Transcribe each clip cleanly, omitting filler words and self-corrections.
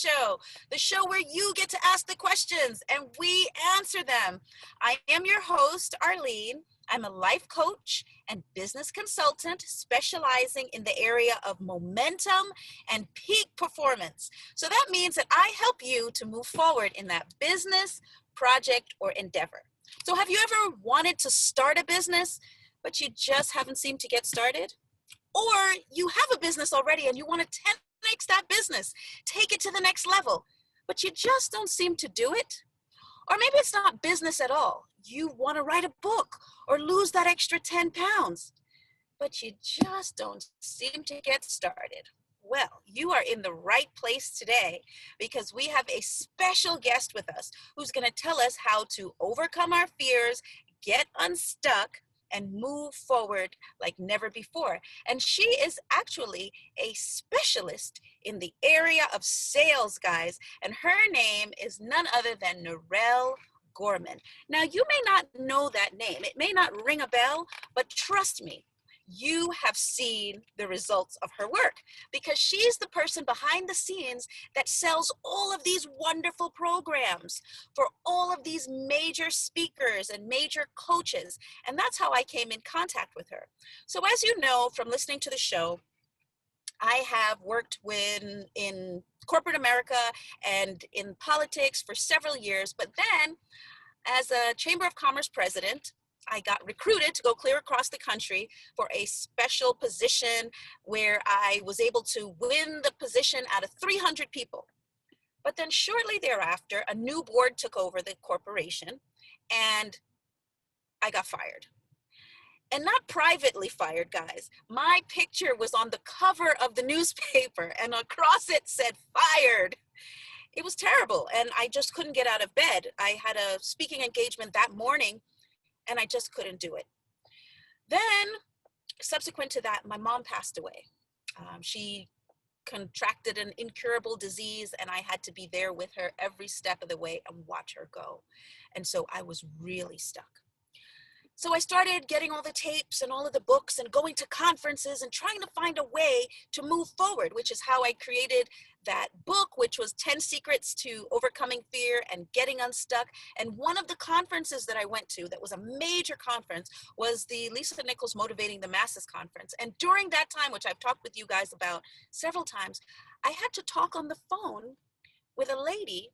Show, the show where you get to ask the questions and we answer them. I am your host, Arlene. I'm a life coach and business consultant specializing in the area of momentum and peak performance. So that means that I help you to move forward in that business, project, or endeavor. So have you ever wanted to start a business, but you just haven't seemed to get started? Or you have a business already and you want to 10x that business, take it to the next level, but you just don't seem to do it? Or maybe it's not business at all. You want to write a book or lose that extra 10 pounds, but you just don't seem to get started. Well, you are in the right place today because we have a special guest with us who's going to tell us how to overcome our fears, get unstuck, and move forward like never before. And she is actually a specialist in the area of sales, guys. And her name is none other than Narelle Gorman. Now, you may not know that name. It may not ring a bell, but trust me, you have seen the results of her work because she's the person behind the scenes that sells all of these wonderful programs for all of these major speakers and major coaches. And that's how I came in contact with her. So as you know from listening to the show, I have worked in corporate America and in politics for several years, but then as a Chamber of Commerce president, I got recruited to go clear across the country for a special position where I was able to win the position out of 300 people. But then shortly thereafter, a new board took over the corporation and I got fired. And not privately fired, guys. My picture was on the cover of the newspaper and across it said fired. It was terrible and I just couldn't get out of bed. I had a speaking engagement that morning and I just couldn't do it. Then, subsequent to that, my mom passed away. She contracted an incurable disease and I had to be there with her every step of the way and watch her go. And so I was really stuck. So I started getting all the tapes and all of the books and going to conferences and trying to find a way to move forward, which is how I created that book, which was 10 Secrets to Overcoming Fear and Getting Unstuck. And one of the conferences that I went to that was a major conference was the Lisa Nichols Motivating the Masses conference. And during that time, which I've talked with you guys about several times, I had to talk on the phone with a lady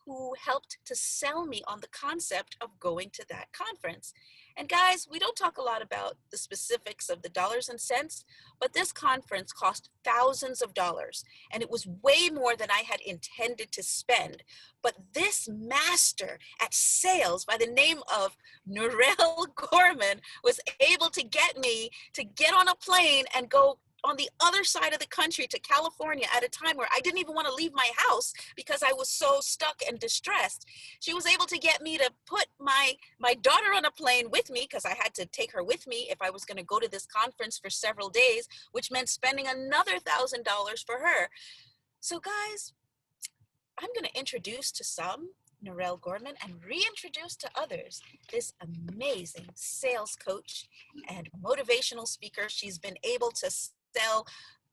who helped to sell me on the concept of going to that conference. And guys, we don't talk a lot about the specifics of the dollars and cents, but this conference cost thousands of dollars, and it was way more than I had intended to spend. But this master at sales by the name of Narelle Gorman was able to get me to get on a plane and go on the other side of the country to California at a time where I didn't even want to leave my house because I was so stuck and distressed. She was able to get me to put my daughter on a plane with me because I had to take her with me if I was going to go to this conference for several days, which meant spending another $1,000 for her. So guys, I'm going to introduce to some Narelle Gorman and reintroduce to others this amazing sales coach and motivational speaker. She's been able to sell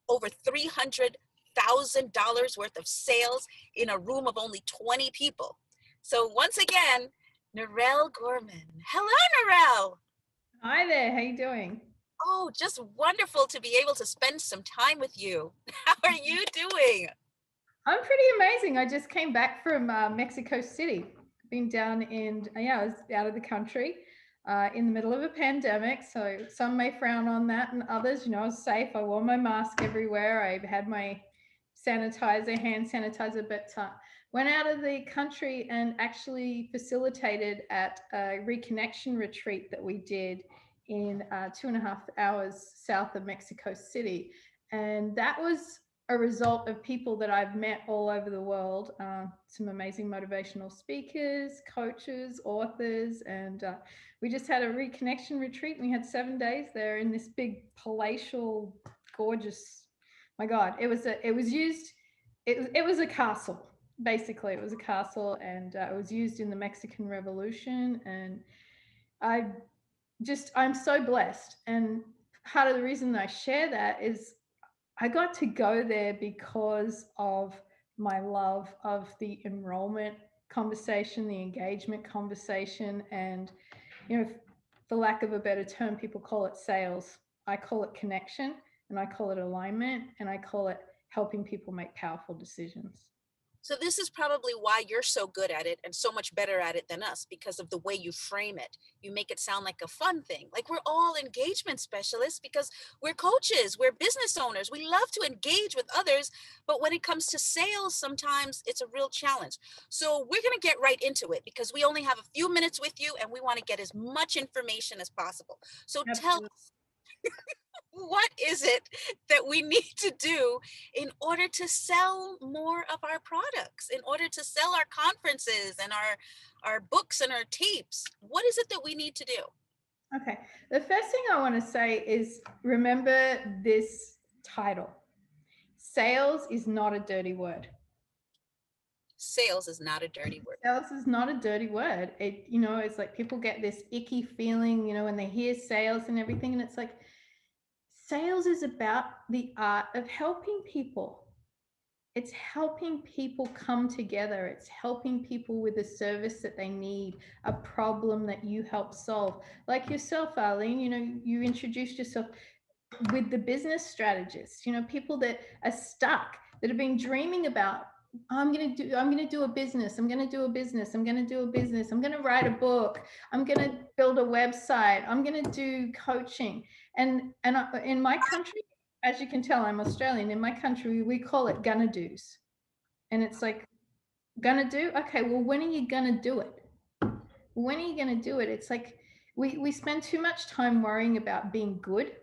over $300,000 worth of sales in a room of only 20 people. So once again, Narelle Gorman. Hello, Narelle. Hi there, how you doing? Oh, just wonderful to be able to spend some time with you. How are you doing? I'm pretty amazing. I just came back from Mexico City. Been down I was out of the country in the middle of a pandemic. So some may frown on that and others, I was safe. I wore my mask everywhere. I had my hand sanitizer, but went out of the country and actually facilitated at a reconnection retreat that we did in 2.5 hours south of Mexico City. And that was a result of people that I've met all over the world, some amazing motivational speakers, coaches, authors, and we just had a reconnection retreat. We had 7 days there in this big palatial, gorgeous, my God, it was a castle. Basically, it was a castle, and it was used in the Mexican Revolution. And I'm so blessed. And part of the reason I share that is I got to go there because of my love of the enrollment conversation, the engagement conversation, and, for lack of a better term, people call it sales. I call it connection, and I call it alignment, and I call it helping people make powerful decisions. So this is probably why you're so good at it and so much better at it than us, because of the way you frame it. You make it sound like a fun thing. Like we're all engagement specialists because we're coaches, we're business owners. We love to engage with others, but when it comes to sales, sometimes it's a real challenge. So we're going to get right into it because we only have a few minutes with you and we want to get as much information as possible. So tell Absolutely. us, what is it that we need to do in order to sell more of our products, in order to sell our conferences and our books and our tapes? What is it that we need to do? Okay. The first thing I want to say is remember this title. Sales is not a dirty word. Sales is not a dirty word. Sales is not a dirty word. It's like people get this icky feeling, when they hear sales and everything. And it's like, sales is about the art of helping people. It's helping people come together. It's helping people with a service that they need, a problem that you help solve. Like yourself, Arlene, you introduced yourself with the business strategists, people that are stuck, that have been dreaming about, I'm going to do a business. I'm going to do a business. I'm going to do a business. I'm going to write a book. I'm going to build a website. I'm going to do coaching. In my country, as you can tell, I'm Australian. In my country, we call it gonna do's. And it's like, gonna do? Okay, well, when are you gonna do it? When are you gonna do it? It's like we spend too much time worrying about being good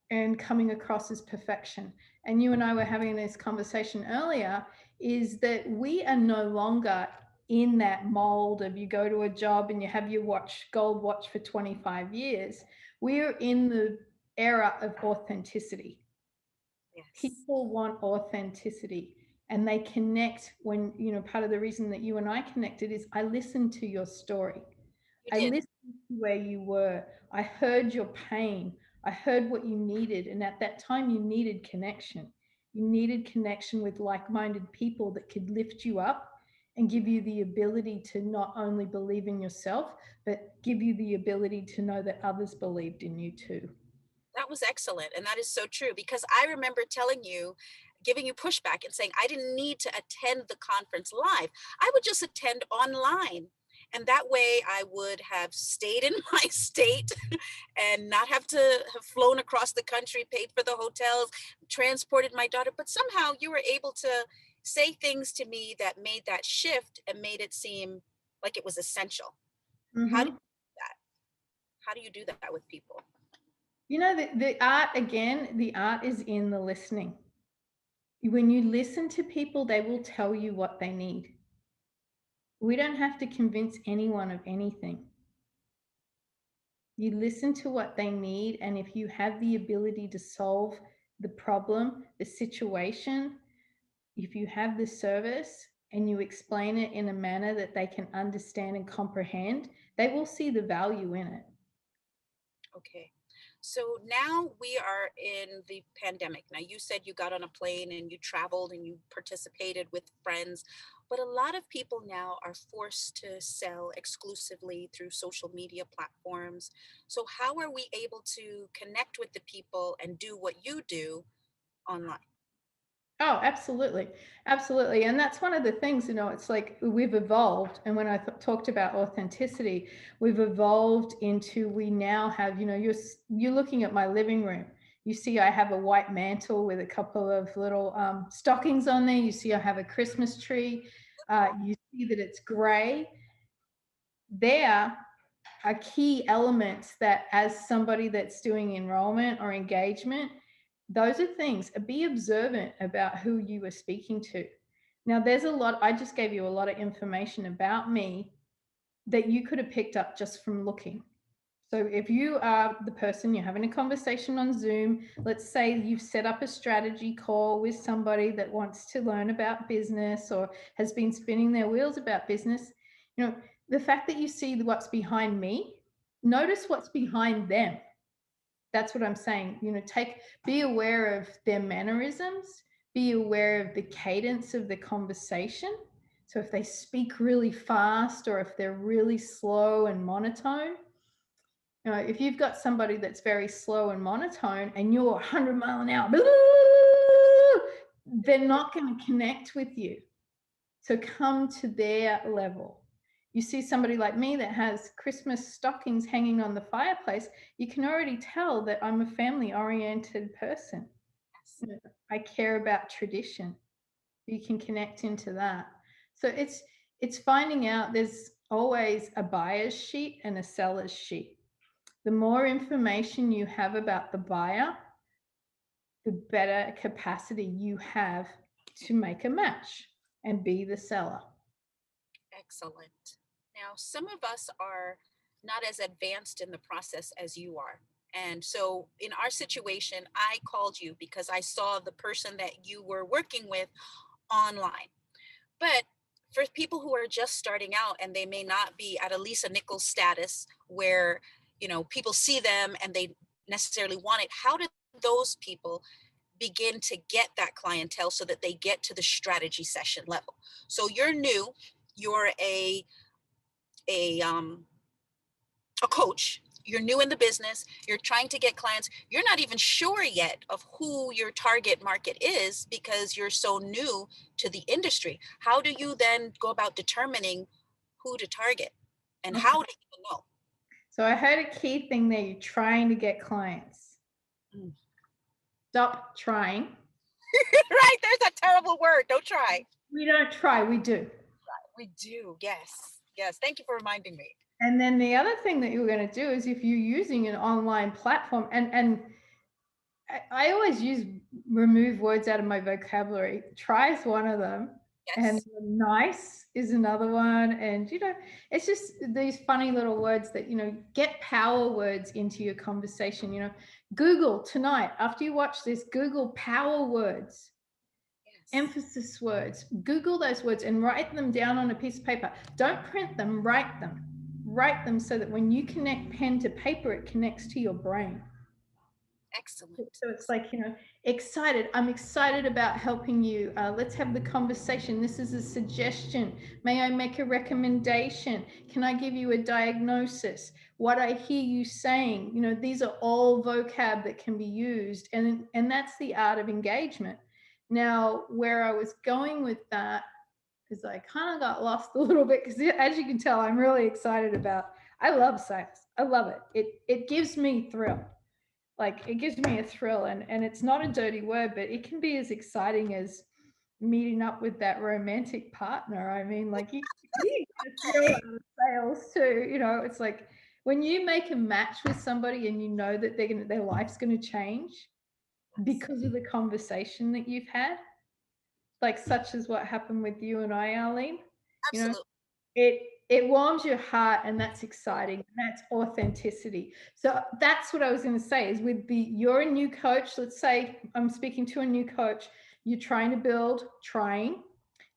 and coming across as perfection. And you and I were having this conversation earlier, is that we are no longer in that mold of you go to a job and you have your gold watch for 25 years. We're in the era of authenticity. Yes, People want authenticity, and they connect when, part of the reason that you and I connected is I listened to your story. you I did. listened to where you were. I heard your pain. I heard what you needed. And at that time, you needed connection. You needed connection with like minded people that could lift you up and give you the ability to not only believe in yourself, but give you the ability to know that others believed in you too. That was excellent. And that is so true because I remember telling you, giving you pushback and saying I didn't need to attend the conference live. I would just attend online. And that way I would have stayed in my state and not have to have flown across the country, paid for the hotels, transported my daughter. But somehow you were able to say things to me that made that shift and made it seem like it was essential. How do you Mm-hmm. do that? How do you do that with people? The art, again, the art is in the listening. When you listen to people, they will tell you what they need. We don't have to convince anyone of anything. You listen to what they need, and if you have the ability to solve the problem, the situation, if you have the service and you explain it in a manner that they can understand and comprehend, they will see the value in it. Okay. So now we are in the pandemic. Now, you said you got on a plane and you traveled and you participated with friends, but a lot of people now are forced to sell exclusively through social media platforms. So, how are we able to connect with the people and do what you do online? Oh, absolutely. Absolutely. And that's one of the things, it's like we've evolved. And when I talked about authenticity, we've evolved into, we now have, you're looking at my living room. You see, I have a white mantle with a couple of little stockings on there. You see, I have a Christmas tree. You see that it's gray. There are key elements that, as somebody that's doing enrollment or engagement, those are things. Be observant about who you are speaking to. Now, there's a lot, I just gave you a lot of information about me that you could have picked up just from looking. So if you are the person, you're having a conversation on Zoom, let's say you've set up a strategy call with somebody that wants to learn about business or has been spinning their wheels about business, the fact that you see what's behind me, notice what's behind them. That's what I'm saying. Be aware of their mannerisms, Be aware of the cadence of the conversation. So if they speak really fast or if they're really slow and monotone, if you've got somebody that's very slow and monotone and you're 100 mile an hour, they're not going to connect with you. So come to their level. You see somebody like me that has Christmas stockings hanging on the fireplace, you can already tell that I'm a family-oriented person. Yes. I care about tradition. You can connect into that. So it's finding out there's always a buyer's sheet and a seller's sheet. The more information you have about the buyer, the better capacity you have to make a match and be the seller. Excellent. Now, some of us are not as advanced in the process as you are. And so, in our situation, I called you because I saw the person that you were working with online. But for people who are just starting out and they may not be at Lisa Nichols status where, people see them and they necessarily want it, how do those people begin to get that clientele so that they get to the strategy session level? So you're new, you're a a coach, you're new in the business, you're trying to get clients, you're not even sure yet of who your target market is because you're so new to the industry. How do you then go about determining who to target and Okay. how to even know? So I heard a key thing there. You're trying to get clients. Mm. Stop trying. Right, there's a terrible word. Don't try. We don't try, we do. We do. Yes. Yes. Thank you for reminding me. And then the other thing that you're going to do is if you're using an online platform, and I always use remove words out of my vocabulary. Try is one of them. And Yes. nice is another one. And, it's just these funny little words that, get power words into your conversation. Google tonight, after you watch this, Google power words, Yes. emphasis words. Google those words and write them down on a piece of paper. Don't print them, write them. Write them so that when you connect pen to paper, it connects to your brain. Excellent. So it's like, excited. I'm excited about helping you. Let's have the conversation. This is a suggestion. May I make a recommendation? Can I give you a diagnosis? What I hear you saying, these are all vocab that can be used. And that's the art of engagement. Now, where I was going with that is I kind of got lost a little bit because as you can tell, I'm really excited about, I love sales. I love it. It gives me thrill. Like it gives me a thrill, and it's not a dirty word, but it can be as exciting as meeting up with that romantic partner. I mean, like you get a thrill out of sales too. It's like when you make a match with somebody and you know that their life's gonna change because of the conversation that you've had, like such as what happened with you and I, Arlene. You know, Absolutely. it warms your heart, and that's exciting. That's authenticity. So that's what I was going to say is you're a new coach. Let's say I'm speaking to a new coach. You're trying to build,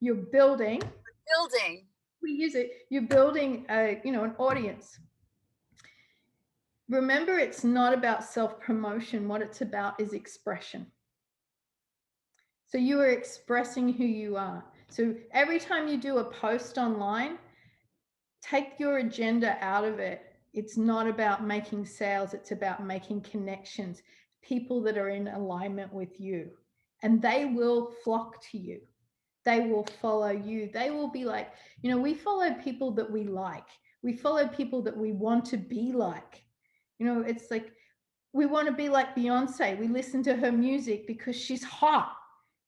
you're building, Building. we use it. You're building an audience. Remember, it's not about self-promotion. What it's about is expression. So you are expressing who you are. So every time you do a post online, take your agenda out of it. It's not about making sales, it's about making connections, people that are in alignment with you. And they will flock to you. They will follow you. They will be like, we follow people that we like. We follow people that we want to be like. It's like we want to be like Beyonce. We listen to her music because she's hot.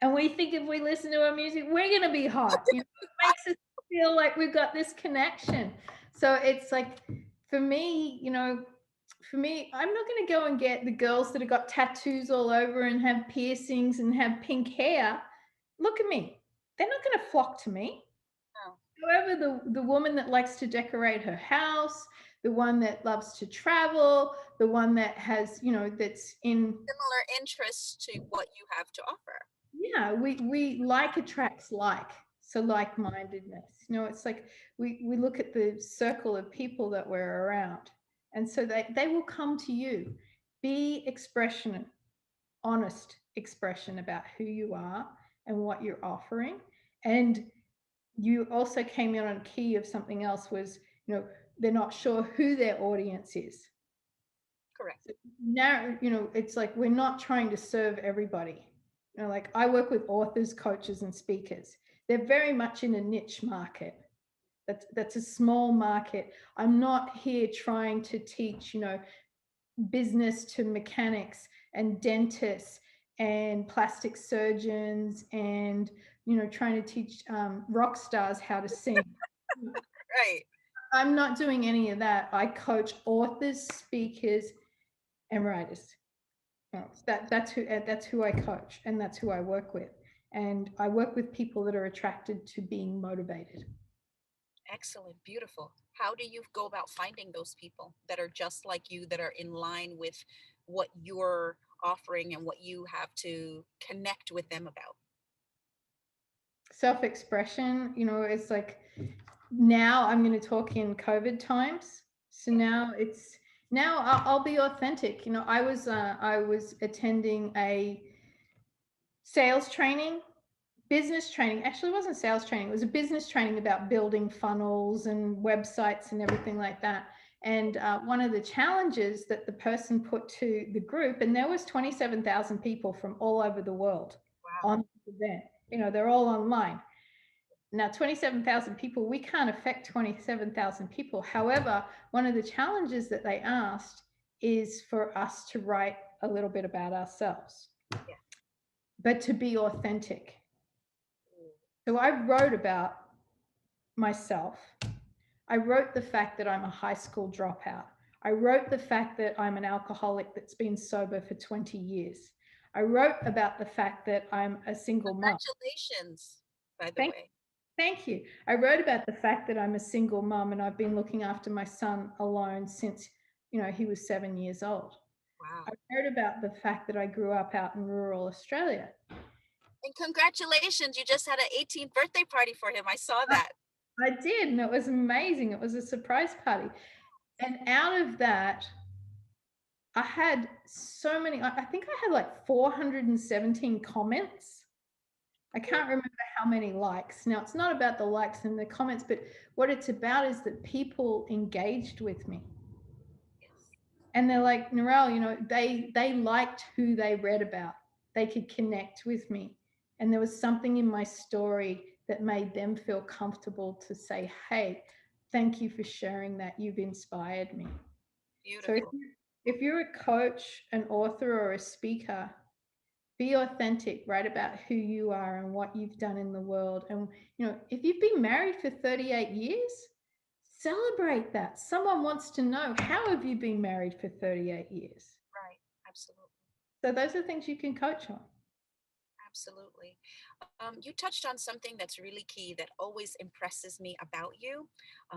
And we think if we listen to her music, we're going to be hot. It makes us feel like we've got this connection. So it's like, for me, I'm not going to go and get the girls that have got tattoos all over and have piercings and have pink hair. Look at me. They're not going to flock to me. No. However, the woman that likes to decorate her house, the one that loves to travel, the one that has, that's in Similar interests to what you have to offer. yeah, we like attracts like. So like-mindedness. It's like we look at the circle of people that we're around. And so they will come to you. Be expressionate. honest expression about who you are and what you're offering. And you also came in on key of something else was, they're not sure who their audience is. Correct. So now, it's like we're not trying to serve everybody. Like I work with authors, coaches, and speakers. They're very much in a niche market. That's a small market. I'm not here trying to teach, business to mechanics and dentists and plastic surgeons and, trying to teach rock stars how to sing. Right. I'm not doing any of that. I coach authors, speakers, and writers. That's who I coach, and that's who I work with. And I work with people that are attracted to being motivated. Excellent. Beautiful. How do you go about finding those people that are just like you, that are in line with what you're offering and what you have to connect with them about? Self-expression, it's like now I'm going to talk in COVID times. So Yeah. now I'll be authentic. I was attending a sales training, business training. Actually, it wasn't sales training. It was a business training about building funnels and websites and everything like that. And one of the challenges that the person put to the group, and there was 27,000 people from all over the world Wow. on the event. They're all online. Now, 27,000 people, we can't affect 27,000 people. However, one of the challenges that they asked is for us to write a little bit about ourselves, Yeah. but to be authentic. So I wrote about myself. I wrote the fact that I'm a high school dropout. I wrote the fact that I'm an alcoholic that's been sober for 20 years. I wrote about the fact that I'm a single mom. Congratulations, by the Thank way. Thank you. I wrote about the fact that I'm a single mum and I've been looking after my son alone since, he was 7 years old. Wow. I wrote about the fact that I grew up out in rural Australia. And congratulations, you just had an 18th birthday party for him. I saw that. I did, and it was amazing. It was a surprise party. And out of that, I had so many, I think I had like 417 comments. I can't remember how many likes. Now, it's not about the likes and the comments, but what it's about is that people engaged with me. Yes. And they're like, Narelle, they liked who they read about. They could connect with me. And there was something in my story that made them feel comfortable to say, hey, thank you for sharing that. You've inspired me. So Beautiful. if you're a coach, an author, or a speaker, be authentic, write about who you are and what you've done in the world. And, if you've been married for 38 years, celebrate that. Someone wants to know, how have you been married for 38 years? Right. Absolutely. So those are things you can coach on. Absolutely. You touched on something that's really key that always impresses me about you.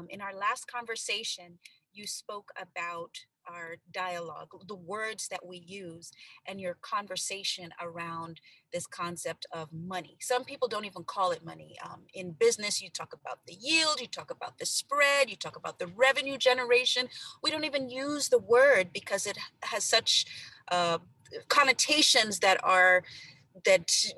In our last conversation, you spoke about our dialogue, the words that we use, and your conversation around this concept of money. Some people don't even call it money. In business, you talk about the yield, you talk about the spread, you talk about the revenue generation. We don't even use the word because it has such connotations that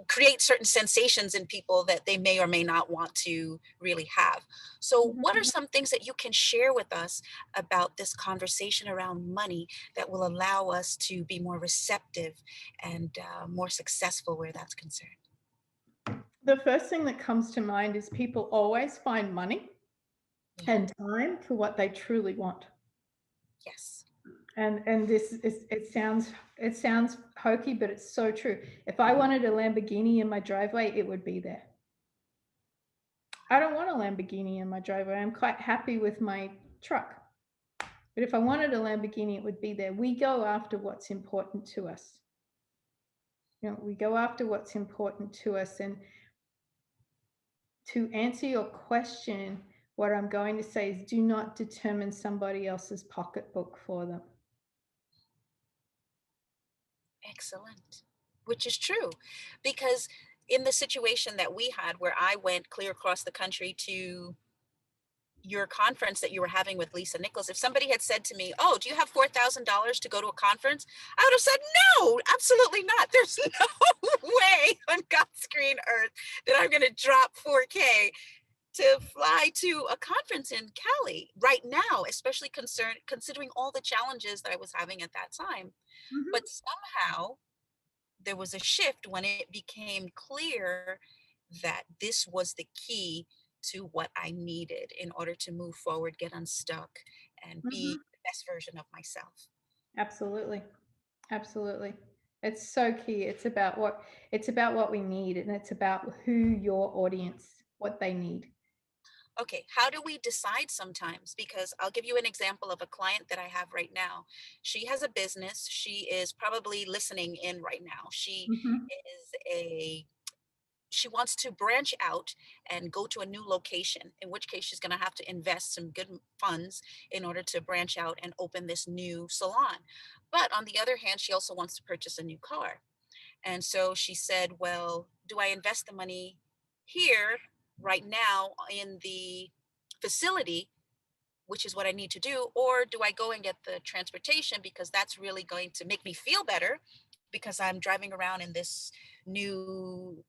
create certain sensations in people that they may or may not want to really have. So, what are some things that you can share with us about this conversation around money that will allow us to be more receptive and more successful where that's concerned? The first thing that comes to mind is people always find money Yeah. and time for what they truly want. Yes. And this is, it sounds hokey, but it's so true. If I wanted a Lamborghini in my driveway, it would be there. I don't want a Lamborghini in my driveway. I'm quite happy with my truck. But if I wanted a Lamborghini, it would be there. We go after what's important to us. We go after what's important to us. And to answer your question, what I'm going to say is do not determine somebody else's pocketbook for them. Excellent. Which is true. Because in the situation that we had, where I went clear across the country to your conference that you were having with Lisa Nichols, if somebody had said to me, "Oh, do you have $4,000 to go to a conference?" I would have said, "No, absolutely not. There's no way on God's green earth that I'm going to drop 4K to fly to a conference in Cali right now, especially considering all the challenges that I was having at that time." Mhm. But somehow there was a shift when it became clear that this was the key to what I needed in order to move forward, get unstuck, and be Mhm. the best version of myself. Absolutely. Absolutely. It's so key. It's about what we need, and it's about who your audience, what they need. Okay, how do we decide sometimes? Because I'll give you an example of a client that I have right now. She has a business. She is probably listening in right now. Mhm. She wants to branch out and go to a new location, in which case she's going to have to invest some good funds in order to branch out and open this new salon. But on the other hand, she also wants to purchase a new car. And so she said, well, do I invest the money here right now in the facility, which is what I need to do, or do I go and get the transportation because that's really going to make me feel better because I'm driving around in this new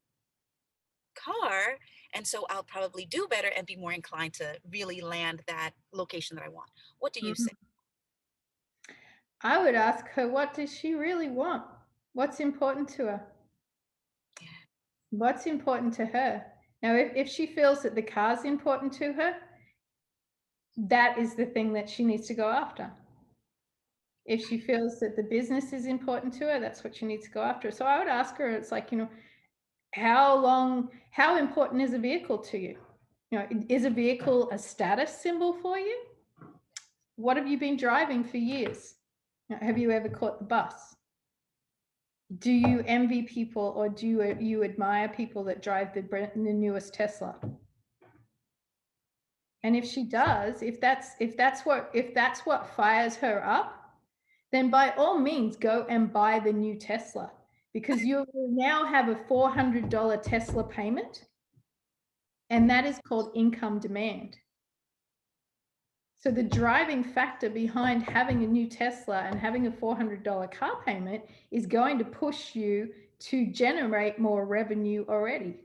car, and so I'll probably do better and be more inclined to really land that location that I want. What do you Mhm. say? I would ask her, what does she really want? What's important to her? Yeah. What's important to her? Now, if she feels that the car's important to her, that is the thing that she needs to go after. If she feels that the business is important to her, that's what she needs to go after. So I would ask her, it's like, how important is a vehicle to you? Is a vehicle a status symbol for you? What have you been driving for years? Have you ever caught the bus? Do you envy people, or do you admire people that drive the newest Tesla? And if she does, if that's what fires her up, then by all means go and buy the new Tesla, because you will now have a $400 Tesla payment, and that is called income demand. So the driving factor behind having a new Tesla and having a $400 car payment is going to push you to generate more revenue already.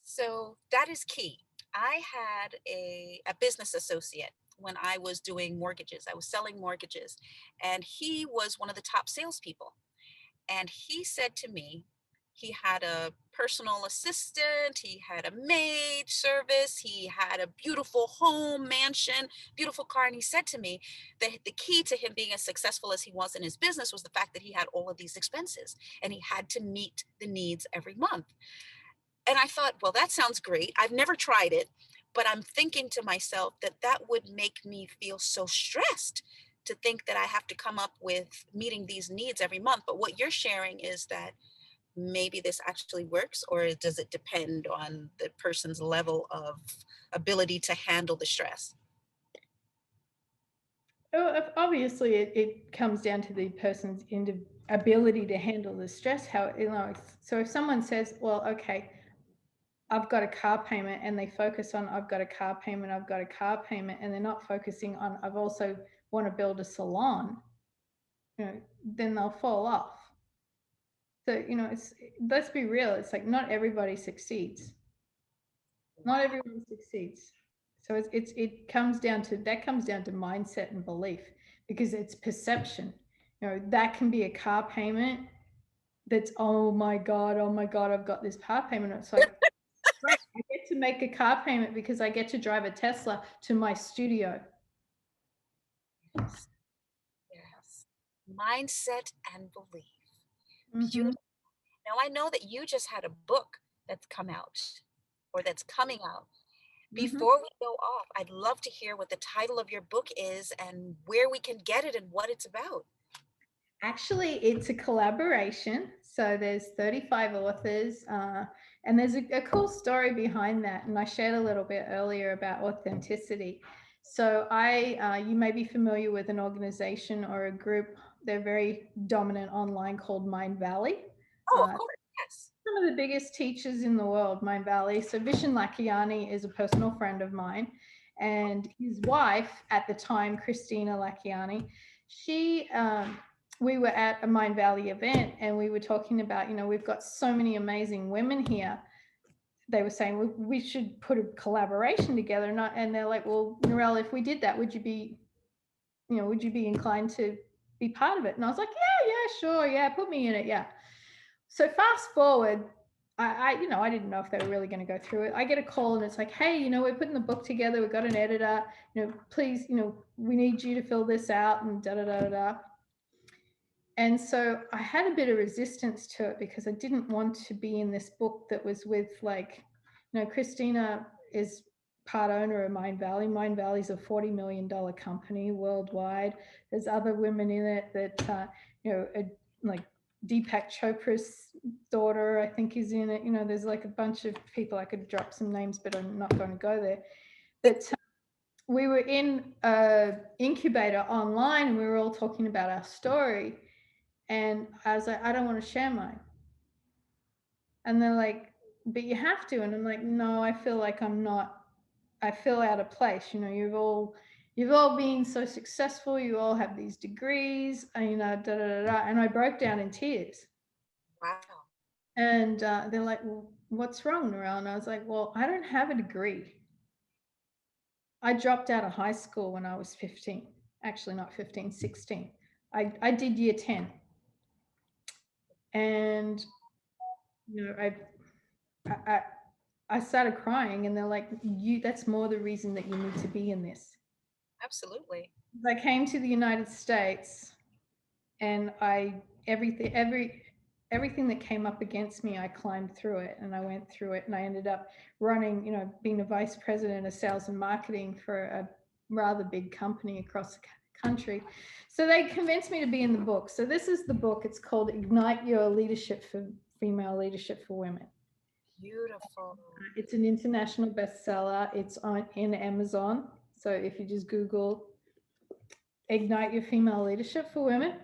So that is key. I had a business associate when I was doing mortgages. I was selling mortgages, and he was one of the top salespeople. And he said to me, he had a personal assistant, he had a maid service, he had a beautiful home, mansion, beautiful car. And he said to me that the key to him being as successful as he was in his business was the fact that he had all of these expenses and he had to meet the needs every month. And I thought, well, that sounds great. I've never tried it, but I'm thinking to myself that that would make me feel so stressed to think that I have to come up with meeting these needs every month. But what you're sharing is that maybe this actually works, or does it depend on the person's level of ability to handle the stress? Obviously, it comes down to the person's ability to handle the stress. So if someone says, well, okay, I've got a car payment, and they focus on, I've got a car payment, I've got a car payment, and they're not focusing on, I've also want to build a salon, then they'll fall off. So, let's be real. It's like not everybody succeeds. Not Wow. everyone succeeds. So it comes down to mindset and belief, because it's perception. That can be a car payment that's, oh my God, I've got this car payment. It's like, great, I get to make a car payment because I get to drive a Tesla to my studio. Yes. Yes. Mindset and belief. Mm-hmm. Beautiful. Now I know that you just had a book that's come out or that's coming out. Mm-hmm. Before we go off, I'd love to hear what the title of your book is and where we can get it and what it's about. Actually, it's a collaboration. So there's 35 authors, and there's a cool story behind that. And I shared a little bit earlier about authenticity. So you may be familiar with an organization or a group. They're very dominant online, called Mind Valley. Oh, of Uh, course. Yes. some of the biggest teachers in the world, Mind Valley. So Vishen Lakhiani is a personal friend of mine. And his wife at the time, Christina Lacchiani, she, we were at a Mind Valley event and we were talking about, we've got so many amazing women here. They were saying we should put a collaboration together, and they're like, well, Narelle, if we did that, would you be inclined to be part of it? And I was like, yeah, sure, yeah, put me in it, yeah. So fast forward, I didn't know if they were really going to go through it. I get a call and it's like, hey, we're putting the book together. We've got an editor. Please, we need you to fill this out and da da da da da. And so I had a bit of resistance to it because I didn't want to be in this book that was with Christina is part owner of Mind Valley. Mind Valley is a $40 million company worldwide. There's other women in it that, like Deepak Chopra's daughter, I think, is in it. There's like a bunch of people. I could drop some names, but I'm not going to go there. But we were in an incubator online and we were all talking about our story. And I was like, I don't want to share mine. And they're like, but you have to. And I'm like, no, I feel like I feel out of place. You've all been so successful. You all have these degrees, and, da, da, da, da. And I broke down in tears. Wow. And they're like, well, what's wrong, Narelle? And I was like, well, I don't have a degree. I dropped out of high school when I was 15. Actually, not 15, 16. I did year 10. And, I started crying, and they're like, that's more the reason that you need to be in this. Absolutely. I came to the United States and everything that came up against me, I climbed through it and I went through it, and I ended up running, being a vice president of sales and marketing for a rather big company across the country. So they convinced me to be in the book. So this is the book. It's called Ignite Your Leadership for Female Leadership for Women. Beautiful. It's an international bestseller. It's in Amazon. So if you just Google Ignite Your Female Leadership for Women.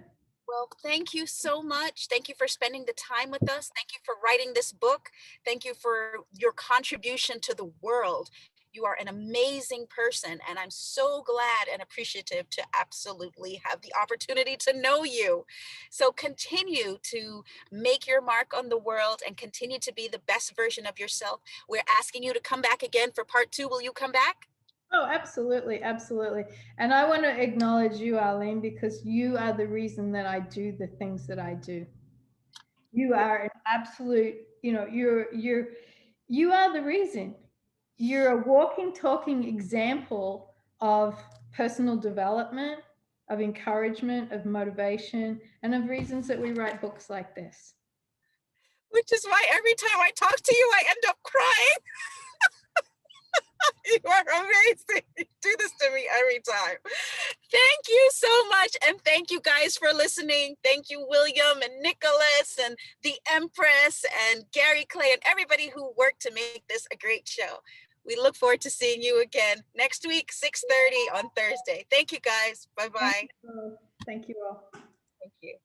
Well, thank you so much. Thank you for spending the time with us. Thank you for writing this book. Thank you for your contribution to the world. You are an amazing person, and I'm so glad and appreciative to absolutely have the opportunity to know you. So continue to make your mark on the world and continue to be the best version of yourself. We're asking you to come back again for part 2. Will you come back? Oh, absolutely. Absolutely. And I want to acknowledge you, Arlene, because you are the reason that I do the things that I do. You are an absolute, you are the reason. You're a walking, talking example of personal development, of encouragement, of motivation, and of reasons that we write books like this. Which is why every time I talk to you, I end up crying. You are amazing. You do this to me every time. Thank you so much. And thank you guys for listening. Thank you, William and Nicholas and the Empress and Gary Clay and everybody who worked to make this a great show. We look forward to seeing you again next week, 6:30 on Thursday. Thank you, guys. Bye-bye. Thank you all. Thank you.